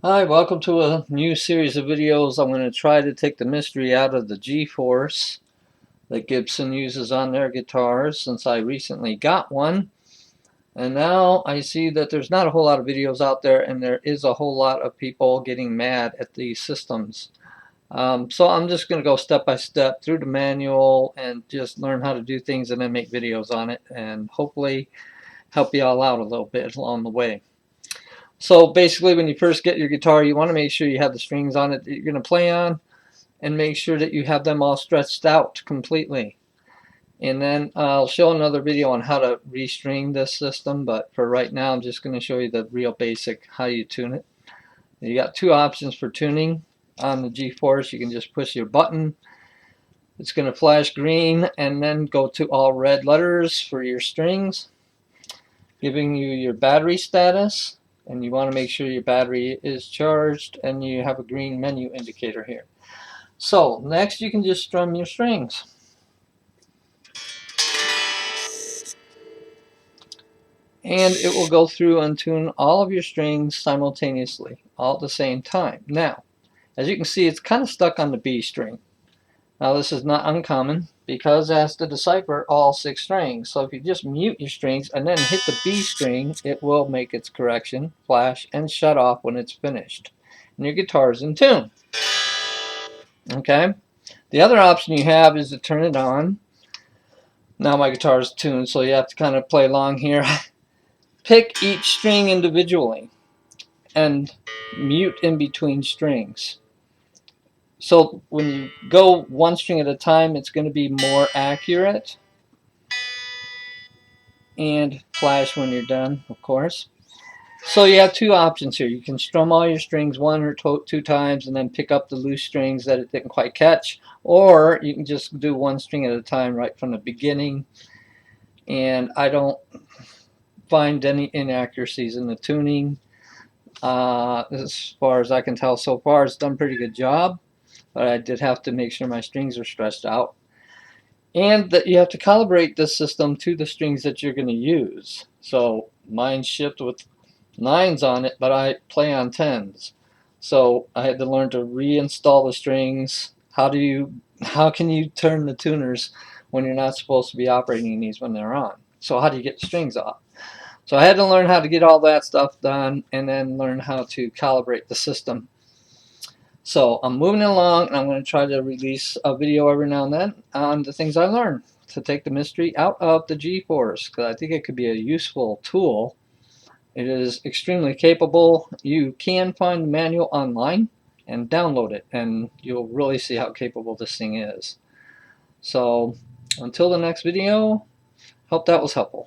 Hi, welcome to a new series of videos. I'm going to try to take the mystery out of the G-Force that Gibson uses on their guitars, since I recently got one. And now I see that there's not a whole lot of videos out there, and there is a whole lot of people getting mad at these systems. So I'm just going to go step by step through the manual and just learn how to do things and then make videos on it and hopefully help you all out a little bit along the way. So basically, when you first get your guitar, you want to make sure you have the strings on it that you're going to play on, and make sure that you have them all stretched out completely. And then I'll show another video on how to restring this system, but for right now I'm just going to show you the real basic how you tune it. You got two options for tuning on the G-Force. You can just push your button. It's going to flash green and then go to all red letters for your strings, giving you your battery status. And you want to make sure your battery is charged, and you have a green menu indicator here. So next you can just strum your strings. And it will go through and tune all of your strings simultaneously, all at the same time. Now, as you can see, it's kind of stuck on the B string. Now this is not uncommon because it has to decipher all 6 strings. So if you just mute your strings and then hit the B string, it will make its correction, flash, and shut off when it's finished. And your guitar is in tune. Okay? The other option you have is to turn it on. Now my guitar is tuned, so you have to kind of play along here. Pick each string individually and mute in between strings. So when you go one string at a time, it's going to be more accurate. And flash when you're done, of course. So you have two options here. You can strum all your strings one or two times and then pick up the loose strings that it didn't quite catch. Or you can just do one string at a time right from the beginning. And I don't find any inaccuracies in the tuning. As far as I can tell so far, it's done a pretty good job. But I did have to make sure my strings are stretched out. And that you have to calibrate this system to the strings that you're going to use. So mine shipped with 9s on it, but I play on 10s. So I had to learn to reinstall the strings. How can you turn the tuners when you're not supposed to be operating these when they're on? So how do you get the strings off? So I had to learn how to get all that stuff done and then learn how to calibrate the system. So I'm moving along, and I'm going to try to release a video every now and then on the things I learned to take the mystery out of the G-Force, because I think it could be a useful tool. It is extremely capable. You can find the manual online and download it, and you'll really see how capable this thing is. So until the next video, hope that was helpful.